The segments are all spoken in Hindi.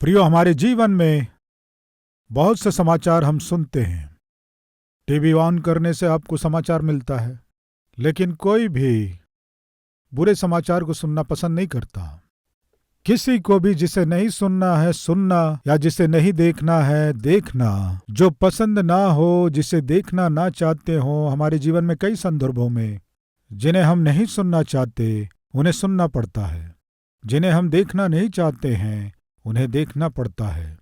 प्रियो, हमारे जीवन में बहुत से समाचार हम सुनते हैं। टीवी ऑन करने से आपको समाचार मिलता है, लेकिन कोई भी बुरे समाचार को सुनना पसंद नहीं करता। किसी को भी जिसे नहीं सुनना है सुनना, या जिसे नहीं देखना है देखना, जो पसंद ना हो, जिसे देखना ना चाहते हो। हमारे जीवन में कई संदर्भों में जिन्हें हम नहीं सुनना चाहते उन्हें सुनना पड़ता है, जिन्हें हम देखना नहीं चाहते हैं उन्हें देखना पड़ता है।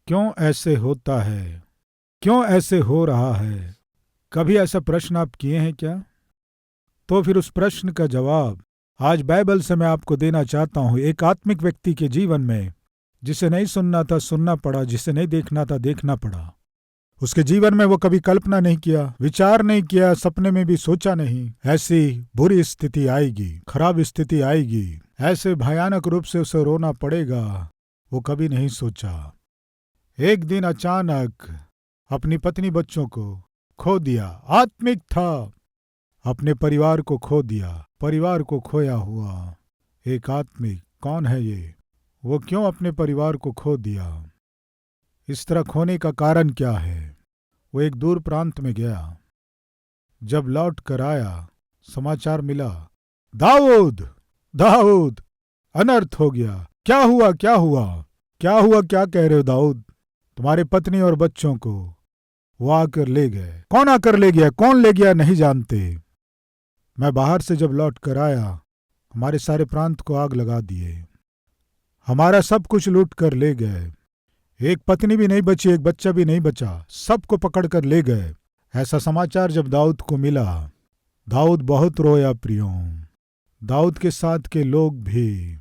क्यों ऐसे होता है? क्यों ऐसे हो रहा है? कभी ऐसा प्रश्न आप किए हैं क्या? तो फिर उस प्रश्न का जवाब आज बाइबल से मैं आपको देना चाहता हूं। एक आत्मिक व्यक्ति के जीवन में जिसे नहीं सुनना था सुनना पड़ा, जिसे नहीं देखना था देखना पड़ा। उसके जीवन में वो कभी कल्पना नहीं किया, विचार नहीं किया, सपने में भी सोचा नहीं ऐसी बुरी स्थिति आएगी, खराब स्थिति आएगी, ऐसे भयानक रूप से उसे रोना पड़ेगा। वो कभी नहीं सोचा। एक दिन अचानक अपनी पत्नी बच्चों को खो दिया। आत्मिक था, अपने परिवार को खो दिया। परिवार को खोया हुआ एक आत्मिक कौन है ये? वो क्यों अपने परिवार को खो दिया? इस तरह खोने का कारण क्या है? वो एक दूर प्रांत में गया। जब लौट कर आया, समाचार मिला, दाऊद दाऊद अनर्थ हो गया। क्या हुआ क्या हुआ क्या हुआ? क्या कह रहे हो दाऊद? तुम्हारे पत्नी और बच्चों को वो आकर ले गए। कौन आकर ले गया? कौन ले गया नहीं जानते। मैं बाहर से जब लौट कर आया, हमारे सारे प्रांत को आग लगा दिए, हमारा सब कुछ लूट कर ले गए। एक पत्नी भी नहीं बची, एक बच्चा भी नहीं बचा, सबको पकड़ कर ले गए। ऐसा समाचार जब दाऊद को मिला, दाऊद बहुत रोया। प्रियो, दाऊद के साथ के लोग भी,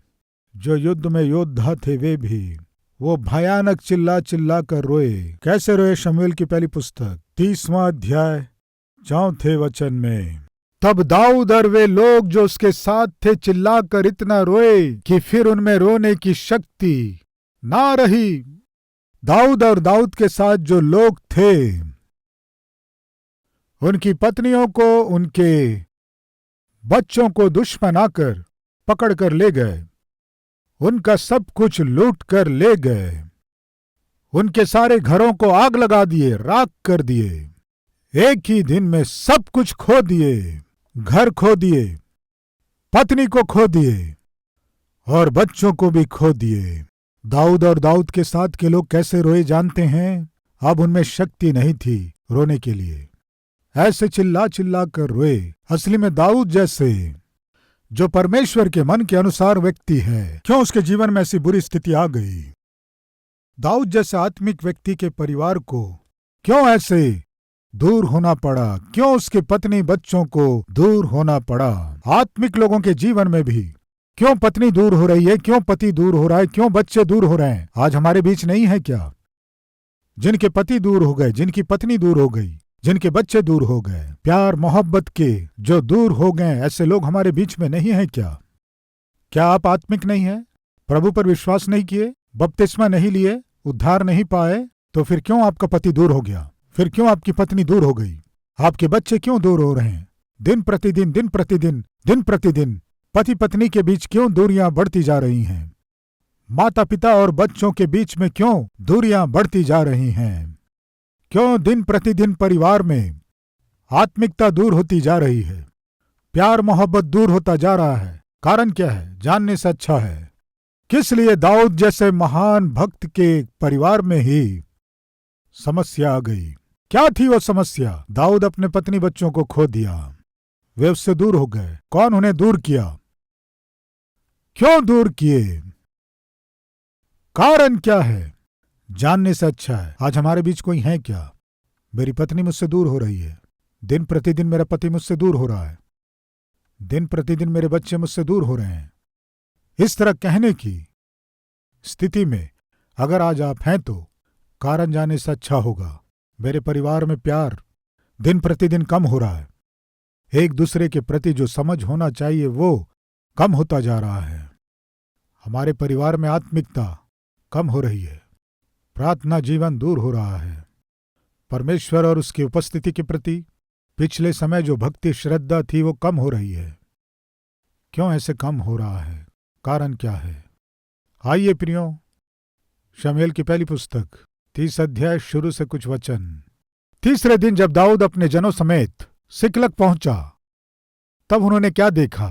जो युद्ध में योद्धा थे, वे भी वो भयानक चिल्ला चिल्ला कर रोए। कैसे रोए? शमूएल की पहली पुस्तक 30वां अध्याय 4 वचन में, तब दाऊद और वे लोग जो उसके साथ थे चिल्ला कर इतना रोए कि फिर उनमें रोने की शक्ति ना रही। दाऊद और दाऊद के साथ जो लोग थे, उनकी पत्नियों को, उनके बच्चों को दुश्मन आकर पकड़ कर ले गए, उनका सब कुछ लूट कर ले गए, उनके सारे घरों को आग लगा दिए, राख कर दिए। एक ही दिन में सब कुछ खो दिए, घर खो दिए, पत्नी को खो दिए और बच्चों को भी खो दिए। दाऊद और दाऊद के साथ के लोग कैसे रोए जानते हैं? अब उनमें शक्ति नहीं थी रोने के लिए, ऐसे चिल्ला चिल्ला कर रोए। असली में दाऊद जैसे जो परमेश्वर के मन के अनुसार व्यक्ति है, क्यों उसके जीवन में ऐसी बुरी स्थिति आ गई? दाऊद जैसे आत्मिक व्यक्ति के परिवार को क्यों ऐसे दूर होना पड़ा? क्यों उसके पत्नी बच्चों को दूर होना पड़ा? आत्मिक लोगों के जीवन में भी क्यों पत्नी दूर हो रही है? क्यों पति दूर हो रहा है? क्यों बच्चे दूर हो रहे हैं? आज हमारे बीच नहीं है क्या जिनके पति दूर हो गए, जिनकी पत्नी दूर हो गई, जिनके बच्चे दूर हो गए, प्यार मोहब्बत के जो दूर हो गए, ऐसे लोग हमारे बीच में नहीं है क्या? क्या आप आत्मिक नहीं है? प्रभु पर विश्वास नहीं किए, बपतिस्मा नहीं लिए, उद्धार नहीं पाए? तो फिर क्यों आपका पति दूर हो गया? फिर क्यों आपकी पत्नी दूर हो गई? आपके बच्चे क्यों दूर हो रहे हैं? दिन प्रतिदिन दिन प्रतिदिन दिन प्रतिदिन पति पत्नी के बीच क्यों दूरियां बढ़ती जा रही हैं? माता पिता और बच्चों के बीच में क्यों दूरियां बढ़ती जा रही हैं? क्यों दिन प्रतिदिन परिवार में आत्मिकता दूर होती जा रही है? प्यार मोहब्बत दूर होता जा रहा है। कारण क्या है? जानने से अच्छा है किस लिए दाऊद जैसे महान भक्त के परिवार में ही समस्या आ गई। क्या थी वो समस्या? दाऊद अपने पत्नी बच्चों को खो दिया, वे उससे दूर हो गए। कौन उन्हें दूर किया? क्यों दूर किए? कारण क्या है? जानने से अच्छा है। आज हमारे बीच कोई है क्या? मेरी पत्नी मुझसे दूर हो रही है, दिन प्रतिदिन मेरा पति मुझसे दूर हो रहा है, दिन प्रतिदिन मेरे बच्चे मुझसे दूर हो रहे हैं। इस तरह कहने की स्थिति में अगर आज आप हैं तो कारण जानने से अच्छा होगा। मेरे परिवार में प्यार दिन प्रतिदिन कम हो रहा है, एक दूसरे के प्रति जो समझ होना चाहिए वो कम होता जा रहा है। हमारे परिवार में आत्मिकता कम हो रही है, प्रार्थना जीवन दूर हो रहा है। परमेश्वर और उसकी उपस्थिति के प्रति पिछले समय जो भक्ति श्रद्धा थी वो कम हो रही है। क्यों ऐसे कम हो रहा है? कारण क्या है? आइए प्रियो, शमूएल की पहली पुस्तक 30 अध्याय शुरू से कुछ वचन। तीसरे दिन जब दाऊद अपने जनों समेत सिकलग पहुंचा, तब उन्होंने क्या देखा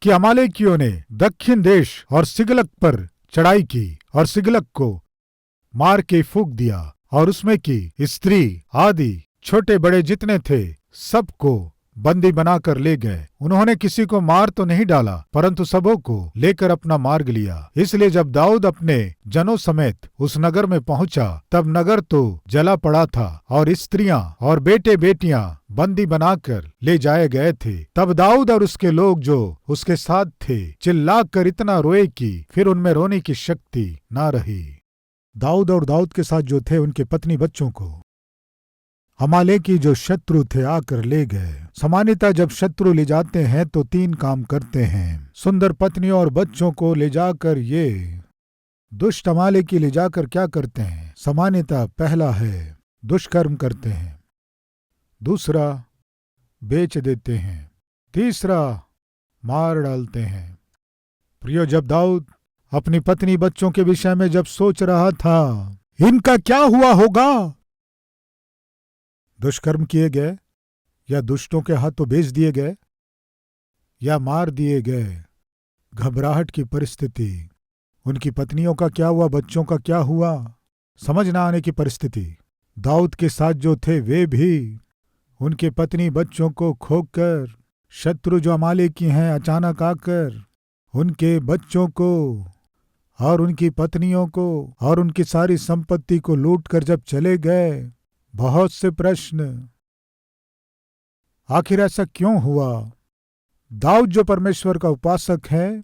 कि अमालेकियों ने दक्षिण देश और सिकलग पर चढ़ाई की और सिकलग को मार के फूंक दिया और उसमें की स्त्री आदि छोटे बड़े जितने थे सबको बंदी बनाकर ले गए। उन्होंने किसी को मार तो नहीं डाला, परंतु सबों को लेकर अपना मार्ग लिया। इसलिए जब दाऊद अपने जनों समेत उस नगर में पहुंचा, तब नगर तो जला पड़ा था और स्त्रियां और बेटे बेटियां बंदी बनाकर ले जाए गए थे। तब दाऊद और उसके लोग जो उसके साथ थे चिल्लाकर इतना रोए कि फिर उनमें रोने की शक्ति ना रही। दाऊद और दाऊद के साथ जो थे उनके पत्नी बच्चों को अमालेकी जो शत्रु थे आकर ले गए। सामान्यतः जब शत्रु ले जाते हैं तो 3 काम करते हैं। सुंदर पत्नियों और बच्चों को ले जाकर ये दुष्ट अमालेकी ले जाकर क्या करते हैं? सामान्यतः पहला है दुष्कर्म करते हैं, दूसरा बेच देते हैं, तीसरा मार डालते हैं। प्रियो, जब दाऊद अपनी पत्नी बच्चों के विषय में जब सोच रहा था इनका क्या हुआ होगा, दुष्कर्म किए गए या दुष्टों के हाथों बेच दिए गए या मार दिए गए, घबराहट की परिस्थिति, उनकी पत्नियों का क्या हुआ, बच्चों का क्या हुआ, समझ ना आने की परिस्थिति। दाऊद के साथ जो थे वे भी उनके पत्नी बच्चों को खोकर शत्रु जो अमालेकी हैं अचानक आकर उनके बच्चों को और उनकी पत्नियों को और उनकी सारी संपत्ति को लूट कर जब चले गए। बहुत से प्रश्न, आखिर ऐसा क्यों हुआ? दाऊद जो परमेश्वर का उपासक है,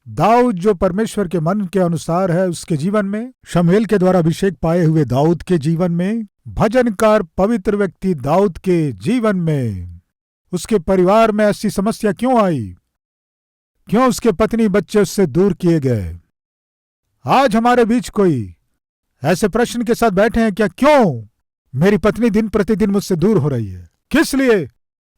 दाऊद जो परमेश्वर के मन के अनुसार है, उसके जीवन में, शमूएल के द्वारा अभिषेक पाए हुए दाऊद के जीवन में, भजनकार पवित्र व्यक्ति दाऊद के जीवन में, उसके परिवार में ऐसी समस्या क्यों आई? क्यों उसके पत्नी बच्चे उससे दूर किए गए? आज हमारे बीच कोई ऐसे प्रश्न के साथ बैठे हैं क्या? क्यों मेरी पत्नी दिन प्रतिदिन मुझसे दूर हो रही है? किस लिए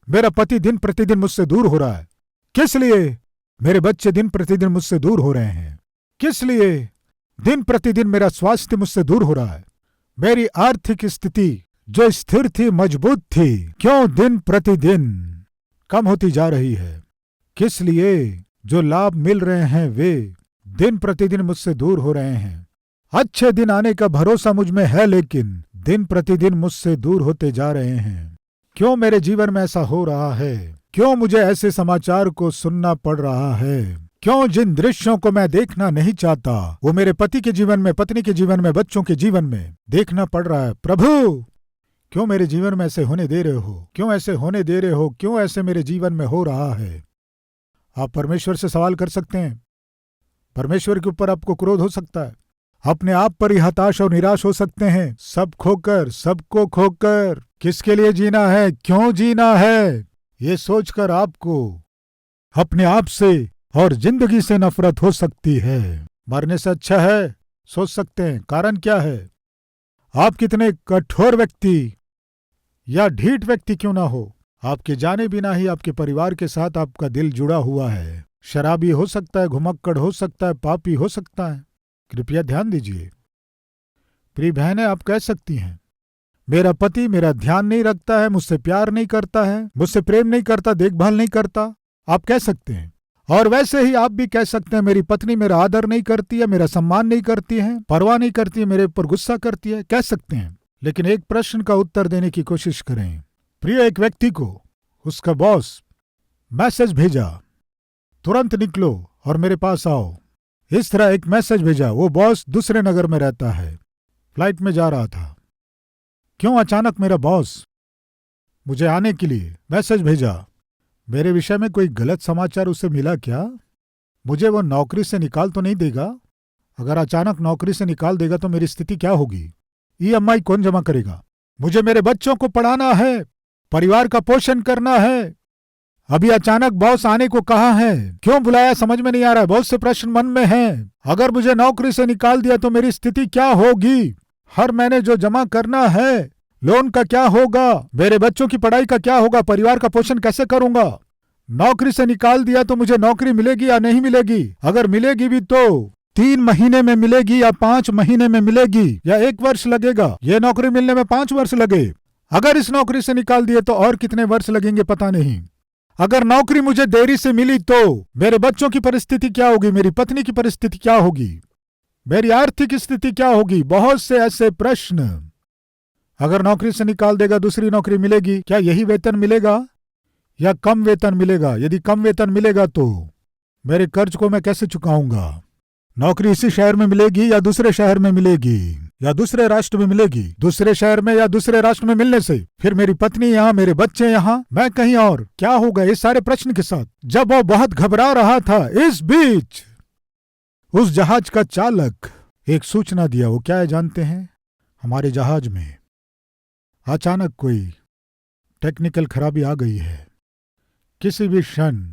मेरा पति दिन प्रतिदिन मुझसे दूर हो रहा है? किस लिए मेरे बच्चे दिन प्रतिदिन मुझसे दूर हो रहे हैं? किस लिए दिन प्रतिदिन मेरा स्वास्थ्य मुझसे दूर हो रहा है? मेरी आर्थिक स्थिति जो स्थिर थी, मजबूत थी, क्यों दिन प्रतिदिन कम होती जा रही है? किस लिए जो लाभ मिल रहे हैं वे दिन प्रतिदिन मुझसे दूर हो रहे हैं? अच्छे दिन आने का भरोसा मुझ में है, लेकिन दिन प्रतिदिन मुझसे दूर होते जा रहे हैं। क्यों मेरे जीवन में ऐसा हो रहा है? क्यों मुझे ऐसे समाचार को सुनना पड़ रहा है? क्यों जिन दृश्यों को मैं देखना नहीं चाहता वो मेरे पति के जीवन में, पत्नी के जीवन में, बच्चों के जीवन में देखना पड़ रहा है? प्रभु, क्यों मेरे जीवन में ऐसे होने दे रहे हो? क्यों ऐसे होने दे रहे हो? क्यों ऐसे मेरे जीवन में हो रहा है? आप परमेश्वर से सवाल कर सकते हैं। परमेश्वर के ऊपर आपको क्रोध हो सकता है, अपने आप पर ही हताश और निराश हो सकते हैं। सब खोकर, सबको खोकर किसके लिए जीना है, क्यों जीना है, ये सोचकर आपको अपने आप से और जिंदगी से नफरत हो सकती है। मरने से अच्छा है, सोच सकते हैं। कारण क्या है? आप कितने कठोर व्यक्ति या ढीठ व्यक्ति क्यों ना हो, आपके जाने बिना ही आपके परिवार के साथ आपका दिल जुड़ा हुआ है। शराबी हो सकता है, घुमक्कड़ हो सकता है, पापी हो सकता है। कृपया ध्यान दीजिए। प्रिय बहनें, आप कह सकती हैं मेरा पति मेरा ध्यान नहीं रखता है, मुझसे प्यार नहीं करता है, मुझसे प्रेम नहीं करता, देखभाल नहीं करता। आप कह सकते हैं। और वैसे ही आप भी कह सकते हैं मेरी पत्नी मेरा आदर नहीं करती है, मेरा सम्मान नहीं करती है, परवाह नहीं करती है, मेरे ऊपर गुस्सा करती है। कह सकते हैं, लेकिन एक प्रश्न का उत्तर देने की कोशिश करें। प्रिय, एक व्यक्ति को उसका बॉस मैसेज भेजा, तुरंत निकलो और मेरे पास आओ। इस तरह एक मैसेज भेजा। वो बॉस दूसरे नगर में रहता है, फ्लाइट में जा रहा था। क्यों अचानक मेरा बॉस मुझे आने के लिए मैसेज भेजा? मेरे विषय में कोई गलत समाचार उसे मिला क्या? मुझे वो नौकरी से निकाल तो नहीं देगा? अगर अचानक नौकरी से निकाल देगा तो मेरी स्थिति क्या होगी? EMI कौन जमा करेगा? मुझे मेरे बच्चों को पढ़ाना है, परिवार का पोषण करना है। अभी अचानक बॉस आने को कहा है, क्यों बुलाया समझ में नहीं आ रहा है। बहुत से प्रश्न मन में हैं। अगर मुझे नौकरी से निकाल दिया तो मेरी स्थिति क्या होगी? हर महीने जो जमा करना है, लोन का क्या होगा? मेरे बच्चों की पढ़ाई का क्या होगा? परिवार का पोषण कैसे करूंगा? नौकरी से निकाल दिया तो मुझे नौकरी मिलेगी या नहीं मिलेगी? अगर मिलेगी भी तो 3 महीने में मिलेगी या 5 महीने में मिलेगी या 1 वर्ष लगेगा, ये नौकरी मिलने में 5 वर्ष लगे। अगर इस नौकरी से निकाल दिए तो और कितने वर्ष लगेंगे पता नहीं। अगर नौकरी मुझे देरी से मिली तो मेरे बच्चों की परिस्थिति क्या होगी, मेरी पत्नी की परिस्थिति क्या होगी, मेरी आर्थिक स्थिति क्या होगी, बहुत से ऐसे प्रश्न। अगर नौकरी से निकाल देगा, दूसरी नौकरी मिलेगी, क्या यही वेतन मिलेगा या कम वेतन मिलेगा? यदि कम वेतन मिलेगा तो मेरे कर्ज को मैं कैसे चुकाऊंगा? नौकरी इसी शहर में मिलेगी या दूसरे शहर में मिलेगी या दूसरे राष्ट्र में मिलेगी? दूसरे शहर में या दूसरे राष्ट्र में मिलने से फिर मेरी पत्नी यहाँ, मेरे बच्चे यहाँ, मैं कहीं और, क्या होगा? इस सारे प्रश्न के साथ जब वो बहुत घबरा रहा था, इस बीच उस जहाज का चालक एक सूचना दिया। वो क्या है जानते हैं? हमारे जहाज में अचानक कोई टेक्निकल खराबी आ गई है, किसी भी क्षण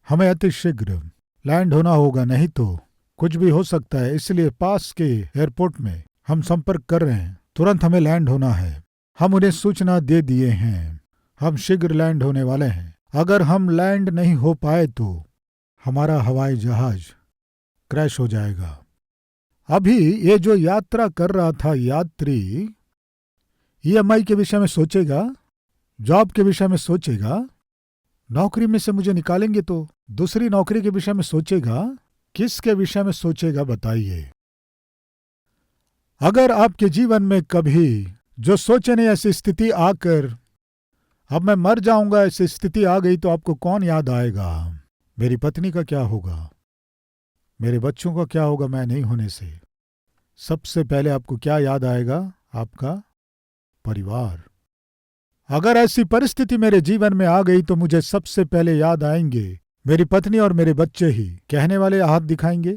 हमें अतिशीघ्र लैंड होना होगा, नहीं तो कुछ भी हो सकता है। इसलिए पास के एयरपोर्ट में हम संपर्क कर रहे हैं, तुरंत हमें लैंड होना है। हम उन्हें सूचना दे दिए हैं, हम शीघ्र लैंड होने वाले हैं। अगर हम लैंड नहीं हो पाए तो हमारा हवाई जहाज क्रैश हो जाएगा। अभी ये जो यात्रा कर रहा था यात्री, ईएमआई के विषय में सोचेगा, जॉब के विषय में सोचेगा, नौकरी में से मुझे निकालेंगे तो दूसरी नौकरी के विषय में सोचेगा, किसके विषय में सोचेगा बताइए? अगर आपके जीवन में कभी जो सोचे नहीं ऐसी स्थिति आकर अब मैं मर जाऊंगा ऐसी स्थिति आ गई तो आपको कौन याद आएगा? मेरी पत्नी का क्या होगा, मेरे बच्चों का क्या होगा मैं नहीं होने से? सबसे पहले आपको क्या याद आएगा? आपका परिवार। अगर ऐसी परिस्थिति मेरे जीवन में आ गई तो मुझे सबसे पहले याद आएंगे मेरी पत्नी और मेरे बच्चे ही। कहने वाले हाथ दिखाएंगे।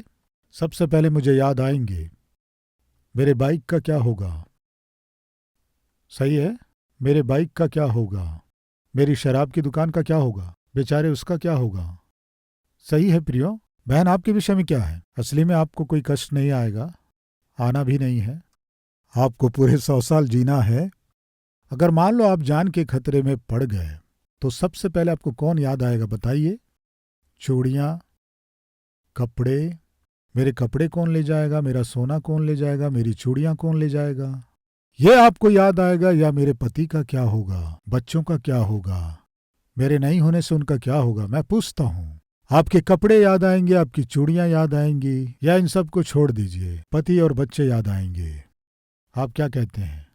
सबसे पहले मुझे याद आएंगे मेरे बाइक का क्या होगा, सही है, मेरे बाइक का क्या होगा, मेरी शराब की दुकान का क्या होगा, बेचारे उसका क्या होगा। सही है प्रियो। बहन आपके विषय में क्या है? असली में आपको कोई कष्ट नहीं आएगा, आना भी नहीं है, आपको पूरे 100 साल जीना है। अगर मान लो आप जान के खतरे में पड़ गए तो सबसे पहले आपको कौन याद आएगा बताइए? चूड़ियाँ, कपड़े, मेरे कपड़े कौन ले जाएगा, मेरा सोना कौन ले जाएगा, मेरी चूड़ियाँ कौन ले जाएगा, ये आपको याद आएगा। या मेरे पति का क्या होगा, बच्चों का क्या होगा, मेरे नहीं होने से उनका क्या होगा? मैं पूछता हूँ। आपके कपड़े याद आएंगे, आपकी चूड़ियाँ याद आएंगी, या इन सब को छोड़ दीजिए, पति और बच्चे याद आएंगे? आप क्या कहते हैं?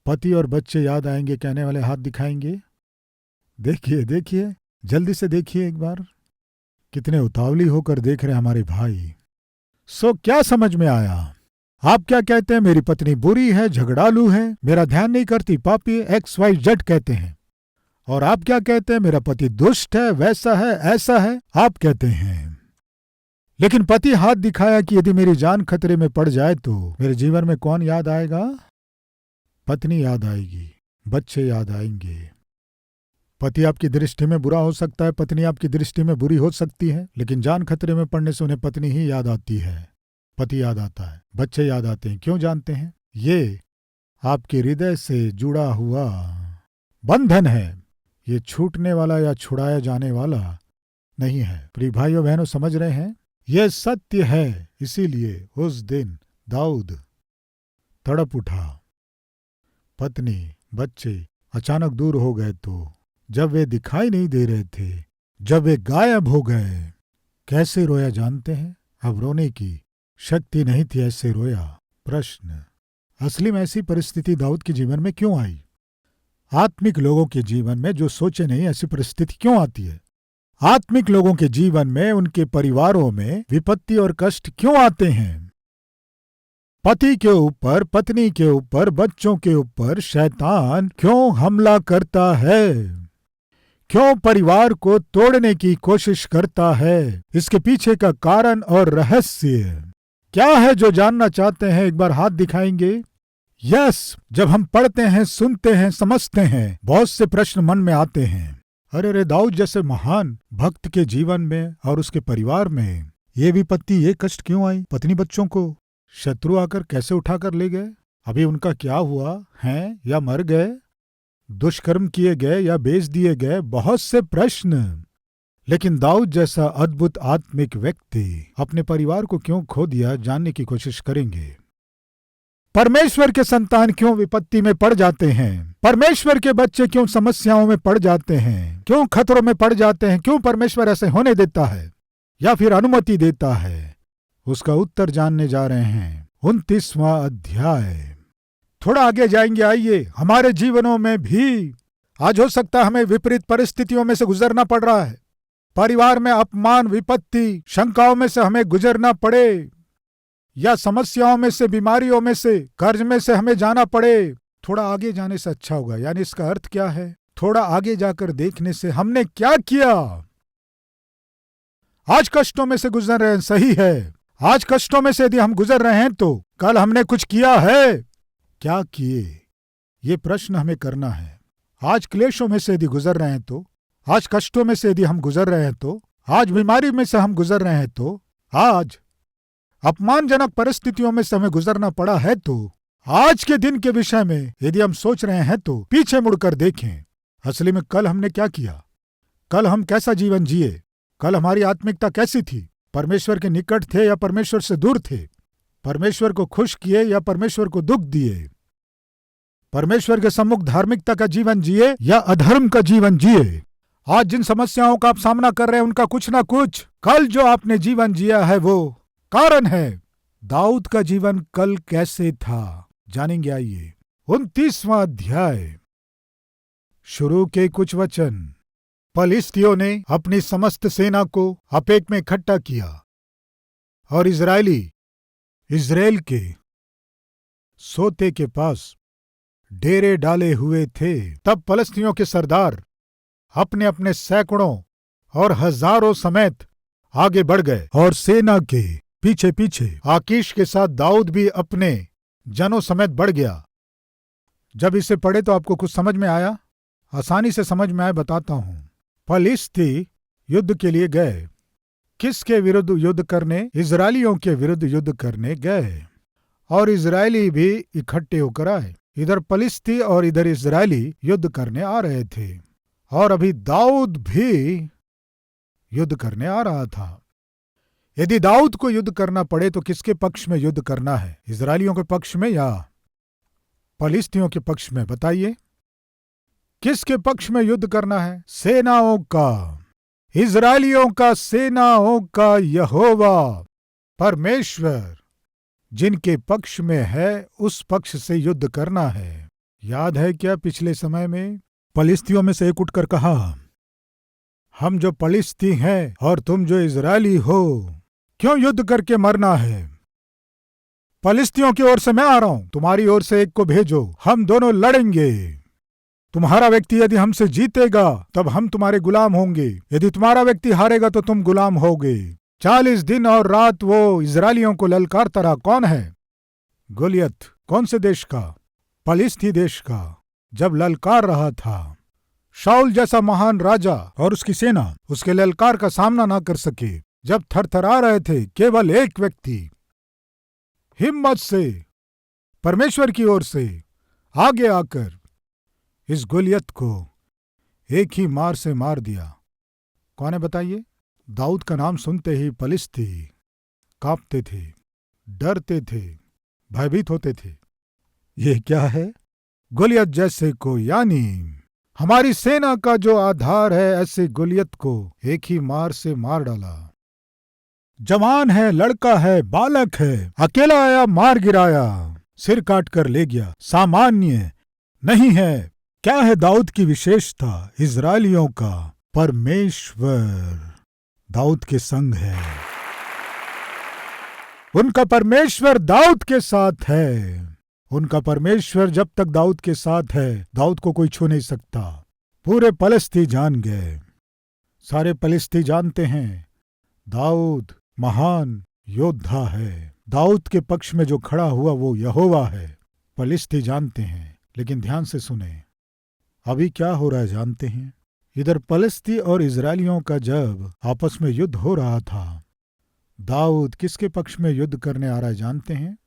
पति और बच्चे याद आएंगे? कहने वाले हाथ दिखाएंगे। देखिए देखिए, जल्दी से देखिए एक बार, कितने उतावली होकर देख रहे हमारे भाई। सो क्या समझ में आया? आप क्या कहते हैं? मेरी पत्नी बुरी है, झगड़ालू है, मेरा ध्यान नहीं करती, पापी, XYZ कहते हैं। और आप क्या कहते हैं? मेरा पति दुष्ट है, वैसा है, ऐसा है, आप कहते हैं। लेकिन पति हाथ दिखाया कि यदि मेरी जान खतरे में पड़ जाए तो मेरे जीवन में कौन याद आएगा? पत्नी याद आएगी, बच्चे याद आएंगे। पति आपकी दृष्टि में बुरा हो सकता है, पत्नी आपकी दृष्टि में बुरी हो सकती है, लेकिन जान खतरे में पड़ने से उन्हें पत्नी ही याद आती है, पति याद आता है, बच्चे याद आते हैं। क्यों जानते हैं? ये आपके हृदय से जुड़ा हुआ बंधन है, ये छूटने वाला या छुड़ाया जाने वाला नहीं है। प्रिय भाइयों बहनों, समझ रहे हैं? यह सत्य है। इसीलिए उस दिन दाऊद तड़प उठा। पत्नी, बच्चे अचानक दूर हो गए तो जब वे दिखाई नहीं दे रहे थे, जब वे गायब हो गए, कैसे रोया जानते हैं? अब रोने की शक्ति नहीं थी, ऐसे रोया। प्रश्न, असली में ऐसी परिस्थिति दाऊद के जीवन में क्यों आई? आत्मिक लोगों के जीवन में जो सोचे नहीं ऐसी परिस्थिति क्यों आती है? आत्मिक लोगों के जीवन में, उनके परिवारों में विपत्ति और कष्ट क्यों आते हैं? पति के ऊपर, पत्नी के ऊपर, बच्चों के ऊपर शैतान क्यों हमला करता है? क्यों परिवार को तोड़ने की कोशिश करता है? इसके पीछे का कारण और रहस्य क्या है? जो जानना चाहते हैं एक बार हाथ दिखाएंगे। यस, जब हम पढ़ते हैं, सुनते हैं, समझते हैं, बहुत से प्रश्न मन में आते हैं। अरे दाऊद जैसे महान भक्त के जीवन में और उसके परिवार में ये विपत्ति, ये कष्ट क्यों आई? पत्नी बच्चों को शत्रु आकर कैसे उठाकर ले गए? अभी उनका क्या हुआ? हैं या मर गए, दुष्कर्म किए गए या बेच दिए गए? बहुत से प्रश्न। लेकिन दाऊद जैसा अद्भुत आत्मिक व्यक्ति अपने परिवार को क्यों खो दिया, जानने की कोशिश करेंगे। परमेश्वर के संतान क्यों विपत्ति में पड़ जाते हैं, परमेश्वर के बच्चे क्यों समस्याओं में पड़ जाते हैं, क्यों खतरों में पड़ जाते हैं, क्यों परमेश्वर ऐसे होने देता है या फिर अनुमति देता है, उसका उत्तर जानने जा रहे हैं 29वां अध्याय। थोड़ा आगे जाएंगे। आइए, हमारे जीवनों में भी आज हो सकता है हमें विपरीत परिस्थितियों में से गुजरना पड़ रहा है, परिवार में अपमान, विपत्ति, शंकाओं में से हमें गुजरना पड़े, या समस्याओं में से, बीमारियों में से, कर्ज में से हमें जाना पड़े। थोड़ा आगे जाने से अच्छा होगा। यानी इसका अर्थ क्या है? थोड़ा आगे जाकर देखने से हमने क्या किया। आज कष्टों में से गुजर रहे हैं, सही है। आज कष्टों में से यदि हम गुजर रहे हैं तो कल हमने कुछ किया है, क्या किए, ये प्रश्न हमें करना है। आज क्लेशों में से यदि गुजर रहे हैं तो, आज कष्टों में से यदि हम गुजर रहे हैं तो, आज बीमारी में से हम गुजर रहे हैं तो, आज अपमानजनक परिस्थितियों में से हमें गुजरना पड़ा है तो, आज के दिन के विषय में यदि हम सोच रहे हैं तो पीछे मुड़कर देखें, असली में कल हमने क्या किया, कल हम कैसा जीवन जिए, कल हमारी आत्मिकता कैसी थी, परमेश्वर के निकट थे या परमेश्वर से दूर थे, परमेश्वर को खुश किए या परमेश्वर को दुख दिए, परमेश्वर के सम्मुख धार्मिकता का जीवन जिए या अधर्म का जीवन जिए। आज जिन समस्याओं का आप सामना कर रहे हैं उनका कुछ ना कुछ कल जो आपने जीवन जिया है वो कारण है। दाऊद का जीवन कल कैसे था, जानेंगे। आइए 29वां अध्याय, शुरू के कुछ वचन। फलिस्तियों ने अपनी समस्त सेना को अपेक में इकट्ठा किया और इजराइल के सोते के पास डेरे डाले हुए थे। तब फलिस्तियों के सरदार अपने अपने सैकड़ों और हजारों समेत आगे बढ़ गए और सेना के पीछे पीछे आकीश के साथ दाऊद भी अपने जनों समेत बढ़ गया। जब इसे पढ़े तो आपको कुछ समझ में आया? आसानी से समझ में आए बताता हूं। फलिस्ती युद्ध के लिए गए। किसके विरुद्ध युद्ध करने? इजरायलियों के विरुद्ध युद्ध करने गए और इजरायली भी इकट्ठे होकर आए। इधर फलिस्ती और इधर इजरायली युद्ध करने आ रहे थे और अभी दाऊद भी युद्ध करने आ रहा था। यदि दाऊद को युद्ध करना पड़े तो किसके पक्ष में युद्ध करना है? इजरायलियों के पक्ष में या फलिस्तियों के पक्ष में? बताइए, किसके पक्ष में युद्ध करना है? सेनाओं का, इजरायलियों का, सेनाओं का यहोवा परमेश्वर जिनके पक्ष में है उस पक्ष से युद्ध करना है। याद है क्या पिछले समय में फलिस्तियों में से एक उठकर कहा, हम जो फलिस्ती हैं और तुम जो इजरायली हो, क्यों युद्ध करके मरना है? फलिस्तियों की ओर से मैं आ रहा हूं, तुम्हारी ओर से एक को भेजो, हम दोनों लड़ेंगे। तुम्हारा व्यक्ति यदि हमसे जीतेगा तब हम तुम्हारे गुलाम होंगे, यदि तुम्हारा व्यक्ति हारेगा तो तुम गुलाम होगे। 40 दिन और रात वो इजरायलियों को ललकारता रहा। कौन है? गोलियत। कौन से देश का? फलिस्ती देश का। जब ललकार रहा था, शाऊल जैसा महान राजा और उसकी सेना उसके ललकार का सामना ना कर सके, जब थरथरा रहे थे, केवल एक व्यक्ति हिम्मत से परमेश्वर की ओर से आगे आकर इस गोलियत को एक ही मार से मार दिया। कौन है बताइए? दाऊद का नाम सुनते ही फलिस्ती कांपते थे, डरते थे, भयभीत होते थे। ये क्या है? गोलियत जैसे को, यानी हमारी सेना का जो आधार है, ऐसे गोलियत को एक ही मार से मार डाला। जवान है, लड़का है, बालक है, अकेला आया, मार गिराया, सिर काट कर ले गया। सामान्य नहीं है। क्या है दाऊद की विशेषता? इजरायलियों का परमेश्वर दाऊद के संग है। उनका परमेश्वर दाऊद के साथ है। उनका परमेश्वर जब तक दाऊद के साथ है, दाऊद को कोई छू नहीं सकता। पूरे फलिस्ती जान गए, सारे फलिस्ती जानते हैं दाऊद महान योद्धा है। दाऊद के पक्ष में जो खड़ा हुआ वो यहोवा है। फलिस्ती जानते हैं, लेकिन ध्यान से सुने, अभी क्या हो रहा है जानते हैं? इधर फलिस्ती और इजरायलियों का जब आपस में युद्ध हो रहा था, दाऊद किसके पक्ष में युद्ध करने आ रहा है जानते हैं?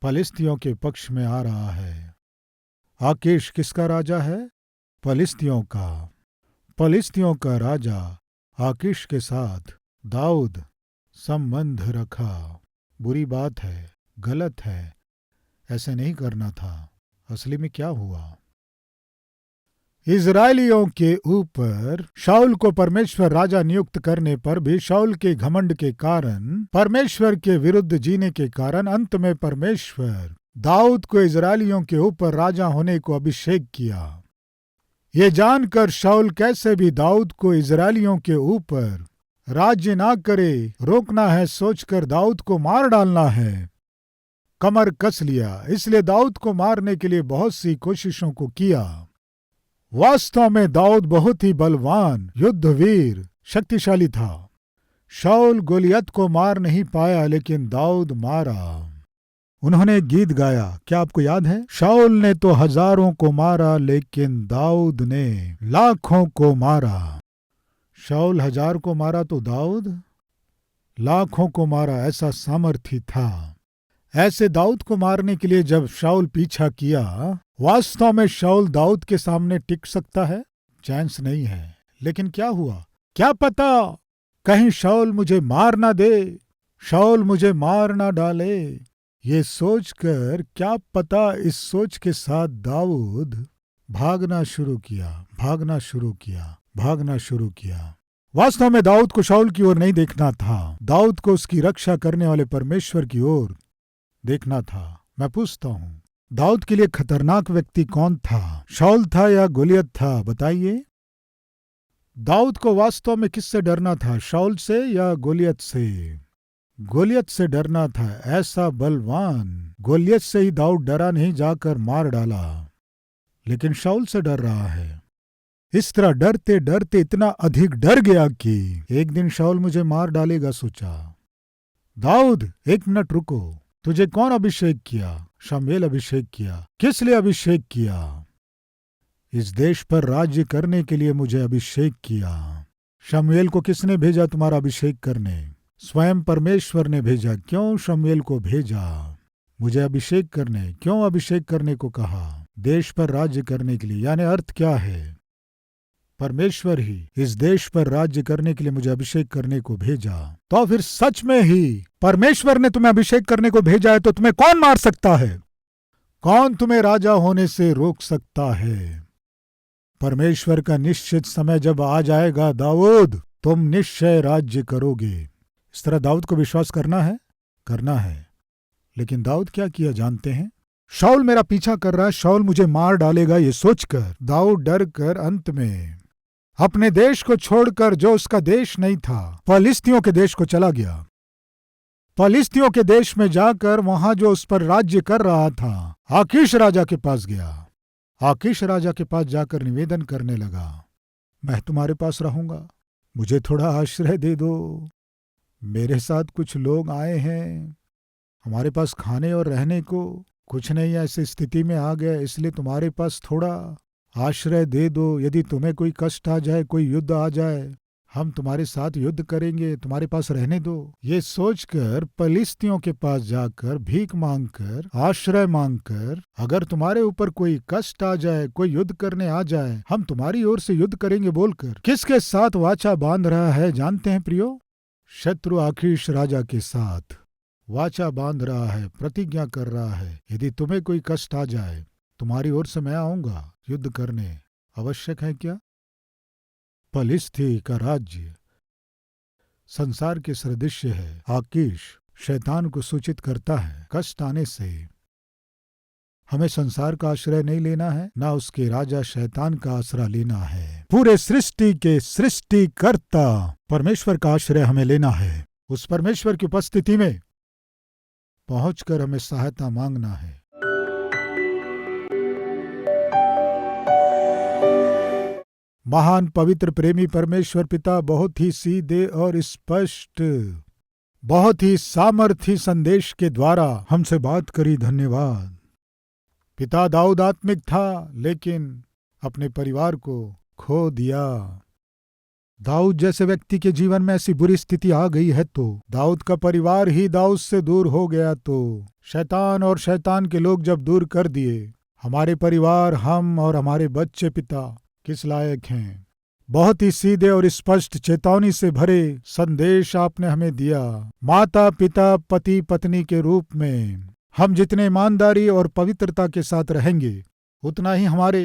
फलिस्तियों के पक्ष में आ रहा है। आकीश किसका राजा है? फलिस्तियों का। फलिस्तियों का राजा आकीश के साथ दाऊद संबंध रखा। बुरी बात है, गलत है, ऐसे नहीं करना था। असली में क्या हुआ? इजराइलियों के ऊपर शाऊल को परमेश्वर राजा नियुक्त करने पर भी शाऊल के घमंड के कारण, परमेश्वर के विरुद्ध जीने के कारण अंत में परमेश्वर दाऊद को इजराइलियों के ऊपर राजा होने को अभिषेक किया। ये जानकर शाऊल कैसे भी दाऊद को इजराइलियों के ऊपर राज्य ना करे, रोकना है सोचकर दाऊद को मार डालना है, कमर कस लिया। इसलिए दाऊद को मारने के लिए बहुत सी कोशिशों को किया। वास्तव में दाऊद बहुत ही बलवान, युद्धवीर, शक्तिशाली था। शाऊल गोलियत को मार नहीं पाया, लेकिन दाऊद मारा। उन्होंने एक गीत गाया, क्या आपको याद है? शाऊल ने तो हजारों को मारा, लेकिन दाऊद ने लाखों को मारा। शाऊल 1000 को मारा तो दाऊद लाखों को मारा। ऐसा सामर्थ्य था। ऐसे दाऊद को मारने के लिए जब शाऊल पीछा किया, वास्तव में शाऊल दाऊद के सामने टिक सकता है? चांस नहीं है। लेकिन क्या हुआ? क्या पता कहीं शाऊल मुझे मार ना दे, शाऊल मुझे मार ना डाले। ये सोचकर, क्या पता, इस सोच के साथ दाऊद भागना शुरू किया, भागना शुरू किया, भागना शुरू किया। वास्तव में दाऊद को शाऊल की ओर नहीं देखना था। दाऊद को उसकी रक्षा करने वाले परमेश्वर की ओर देखना था। मैं पूछता हूं, दाऊद के लिए खतरनाक व्यक्ति कौन था? शाऊल था या गोलियत था? बताइए। दाऊद को वास्तव में किससे डरना था? शाऊल से या गोलियत से? गोलियत से डरना था। ऐसा बलवान गोलियत से ही दाऊद डरा नहीं, जाकर मार डाला। लेकिन शाऊल से डर रहा है। इस तरह डरते डरते इतना अधिक डर गया कि एक दिन शाऊल मुझे मार डालेगा सोचा। दाऊद, 1 मिनट रुको, तुझे कौन अभिषेक किया? शमूएल अभिषेक किया। किस लिए अभिषेक किया? इस देश पर राज्य करने के लिए मुझे अभिषेक किया। शमूएल को किसने भेजा तुम्हारा अभिषेक करने? स्वयं परमेश्वर ने भेजा। क्यों शमूएल को भेजा? मुझे अभिषेक करने। क्यों अभिषेक करने को कहा? देश पर राज्य करने के लिए। यानी अर्थ क्या है? परमेश्वर ही इस देश पर राज्य करने के लिए मुझे अभिषेक करने को भेजा। तो फिर सच में ही परमेश्वर ने तुम्हें अभिषेक करने को भेजा है, तो तुम्हें कौन मार सकता है? कौन तुम्हें राजा होने से रोक सकता है? परमेश्वर का निश्चित समय जब आ जाएगा दाऊद, तुम निश्चय राज्य करोगे। इस तरह दाऊद को विश्वास करना है, करना है। लेकिन दाऊद क्या किया जानते हैं? शाऊल मेरा पीछा कर रहा है, शाऊल मुझे मार डालेगा, ये सोचकर दाऊद डर कर अंत में अपने देश को छोड़कर, जो उसका देश नहीं था, फलिस्तियों के देश को चला गया। फलिस्तियों के देश में जाकर वहां जो उस पर राज्य कर रहा था, आकीश राजा के पास गया। आकीश राजा के पास जाकर निवेदन करने लगा, मैं तुम्हारे पास रहूंगा, मुझे थोड़ा आश्रय दे दो। मेरे साथ कुछ लोग आए हैं, हमारे पास खाने और रहने को कुछ नहीं, ऐसी स्थिति में आ गए, इसलिए तुम्हारे पास थोड़ा आश्रय दे दो। यदि तुम्हें कोई कष्ट आ जाए, कोई युद्ध आ जाए, हम तुम्हारे साथ युद्ध करेंगे, तुम्हारे पास रहने दो। ये सोचकर फलिस्तियों के पास जाकर भीख मांगकर, आश्रय मांगकर, अगर तुम्हारे ऊपर कोई कष्ट आ जाए, कोई युद्ध करने आ जाए, हम तुम्हारी ओर से युद्ध करेंगे बोलकर किसके साथ वाचा बांध रहा है जानते हैं प्रियो? शत्रु आकीश राजा के साथ वाचा बांध रहा है, प्रतिज्ञा कर रहा है, यदि तुम्हें कोई कष्ट आ जाए, तुम्हारी ओर से मैं आऊंगा युद्ध करने। आवश्यक है क्या? फलिस्ती का राज्य संसार के सदृश्य है। आकीश शैतान को सूचित करता है। कष्ट आने से हमें संसार का आश्रय नहीं लेना है, ना उसके राजा शैतान का आश्रय लेना है। पूरे सृष्टि के सृष्टिकर्ता परमेश्वर का आश्रय हमें लेना है। उस परमेश्वर की उपस्थिति में पहुंचकर हमें सहायता मांगना है। महान पवित्र प्रेमी परमेश्वर पिता बहुत ही सीधे और स्पष्ट, बहुत ही सामर्थी संदेश के द्वारा हमसे बात करी, धन्यवाद। पिता दाऊद आत्मिक था, लेकिन अपने परिवार को खो दिया। दाऊद जैसे व्यक्ति के जीवन में ऐसी बुरी स्थिति आ गई है तो दाऊद का परिवार ही दाऊद से दूर हो गया, तो शैतान और शैतान के लोग जब दूर कर दिए, हमारे परिवार, हम और हमारे बच्चे पिता किस लायक हैं? बहुत ही सीधे और स्पष्ट चेतावनी से भरे संदेश आपने हमें दिया। माता पिता पति पत्नी के रूप में हम जितने ईमानदारी और पवित्रता के साथ रहेंगे, उतना ही हमारे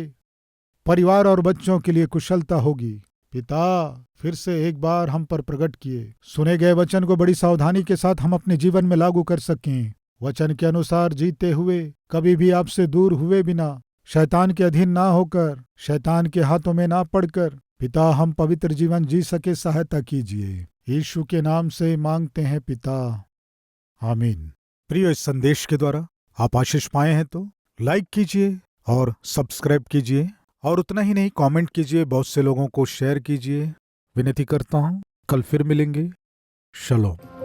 परिवार और बच्चों के लिए कुशलता होगी। पिता, फिर से एक बार हम पर प्रकट किए, सुने गए वचन को बड़ी सावधानी के साथ हम अपने जीवन में लागू कर सकें, वचन के अनुसार जीते हुए, कभी भी आपसे दूर हुए बिना, शैतान के अधीन ना होकर, शैतान के हाथों में ना पड़कर, पिता हम पवित्र जीवन जी सके, सहायता कीजिए। यीशु के नाम से मांगते हैं पिता, आमीन। प्रिय, इस संदेश के द्वारा आप आशीष पाए हैं तो लाइक कीजिए और सब्सक्राइब कीजिए, और उतना ही नहीं, कमेंट कीजिए, बहुत से लोगों को शेयर कीजिए। विनती करता हूँ, कल फिर मिलेंगे। शलोम।